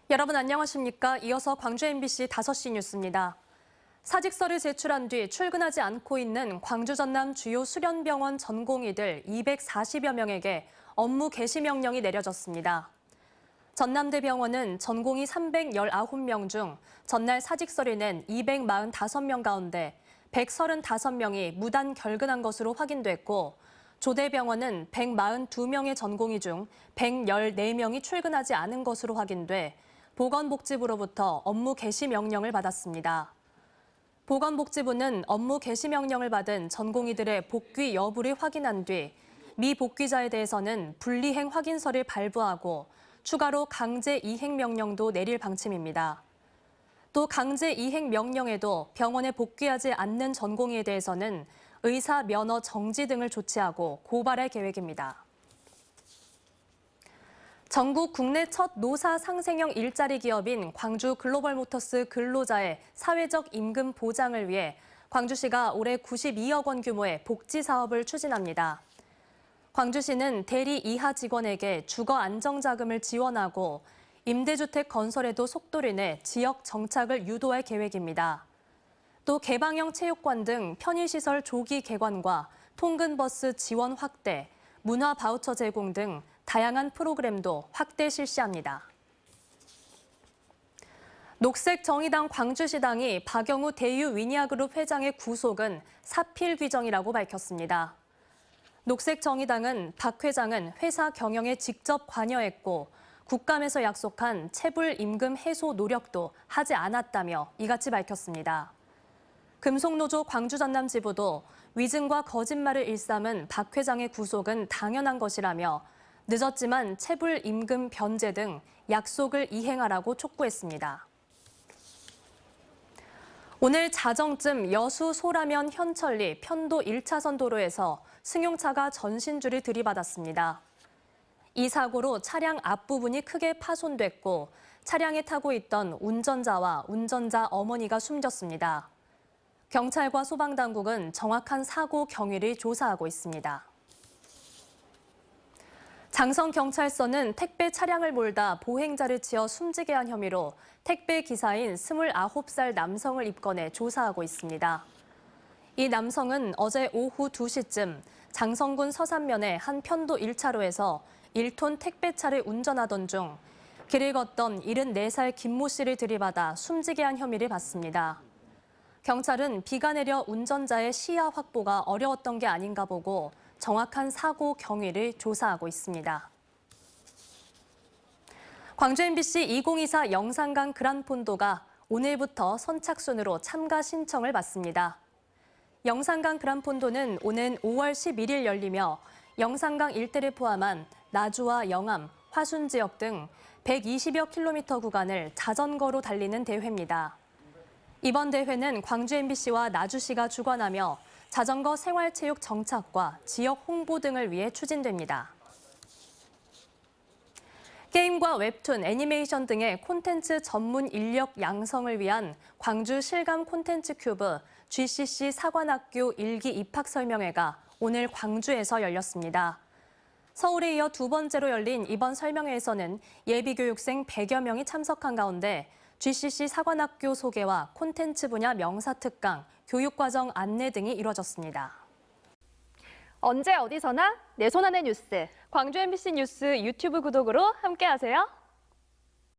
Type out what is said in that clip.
여러분 안녕하십니까? 이어서 광주 MBC 5시 뉴스입니다. 사직서를 제출한 뒤 출근하지 않고 있는 광주 전남 주요 수련병원 전공의들 240여 명에게 업무 개시 명령이 내려졌습니다. 전남대병원은 전공의 319명 중 전날 사직서를 낸 245명 가운데 135명이 무단 결근한 것으로 확인됐고, 조대병원은 142명의 전공의 중 114명이 출근하지 않은 것으로 확인돼 보건복지부로부터 업무 개시 명령을 받았습니다. 보건복지부는 업무 개시 명령을 받은 전공의들의 복귀 여부를 확인한 뒤 미복귀자에 대해서는 불이행 확인서를 발부하고 추가로 강제 이행 명령도 내릴 방침입니다. 또 강제 이행 명령에도 병원에 복귀하지 않는 전공의에 대해서는 의사 면허 정지 등을 조치하고 고발할 계획입니다. 전국 국내 첫 노사 상생형 일자리 기업인 광주 글로벌모터스 근로자의 사회적 임금 보장을 위해 광주시가 올해 92억 원 규모의 복지 사업을 추진합니다. 광주시는 대리 이하 직원에게 주거 안정자금을 지원하고 임대주택 건설에도 속도를 내 지역 정착을 유도할 계획입니다. 또 개방형 체육관 등 편의시설 조기 개관과 통근버스 지원 확대, 문화 바우처 제공 등 다양한 프로그램도 확대 실시합니다. 녹색정의당 광주시당이 박영우 대유 위니아그룹 회장의 구속은 사필 규정이라고 밝혔습니다. 녹색정의당은 박 회장은 회사 경영에 직접 관여했고 국감에서 약속한 체불 임금 해소 노력도 하지 않았다며 이같이 밝혔습니다. 금속노조 광주전남지부도 위증과 거짓말을 일삼은 박 회장의 구속은 당연한 것이라며 늦었지만 체불 임금 변제 등 약속을 이행하라고 촉구했습니다. 오늘 자정쯤 여수 소라면 현천리 편도 1차선 도로에서 승용차가 전신줄을 들이받았습니다. 이 사고로 차량 앞부분이 크게 파손됐고 차량에 타고 있던 운전자와 운전자 어머니가 숨졌습니다. 경찰과 소방당국은 정확한 사고 경위를 조사하고 있습니다. 장성경찰서는 택배 차량을 몰다 보행자를 치어 숨지게 한 혐의로 택배 기사인 29살 남성을 입건해 조사하고 있습니다. 이 남성은 어제 오후 2시쯤 장성군 서산면의 한 편도 1차로에서 1톤 택배차를 운전하던 중 길을 걷던 74살 김모 씨를 들이받아 숨지게 한 혐의를 받습니다. 경찰은 비가 내려 운전자의 시야 확보가 어려웠던 게 아닌가 보고 정확한 사고 경위를 조사하고 있습니다. 광주 MBC 2024 영산강 그란폰도가 오늘부터 선착순으로 참가 신청을 받습니다. 영산강 그란폰도는 오는 5월 11일 열리며 영산강 일대를 포함한 나주와 영암, 화순 지역 등 120여 킬로미터 구간을 자전거로 달리는 대회입니다. 이번 대회는 광주 MBC와 나주시가 주관하며 자전거 생활체육 정착과 지역 홍보 등을 위해 추진됩니다. 게임과 웹툰, 애니메이션 등의 콘텐츠 전문 인력 양성을 위한 광주 실감 콘텐츠 큐브 GCC 사관학교 1기 입학 설명회가 오늘 광주에서 열렸습니다. 서울에 이어 두 번째로 열린 이번 설명회에서는 예비교육생 100여 명이 참석한 가운데 GCC 사관학교 소개와 콘텐츠 분야 명사특강, 교육과정 안내 등이 이뤄졌습니다. 언제 어디서나 내 손 안의 뉴스. 광주 MBC 뉴스 유튜브 구독으로 함께하세요.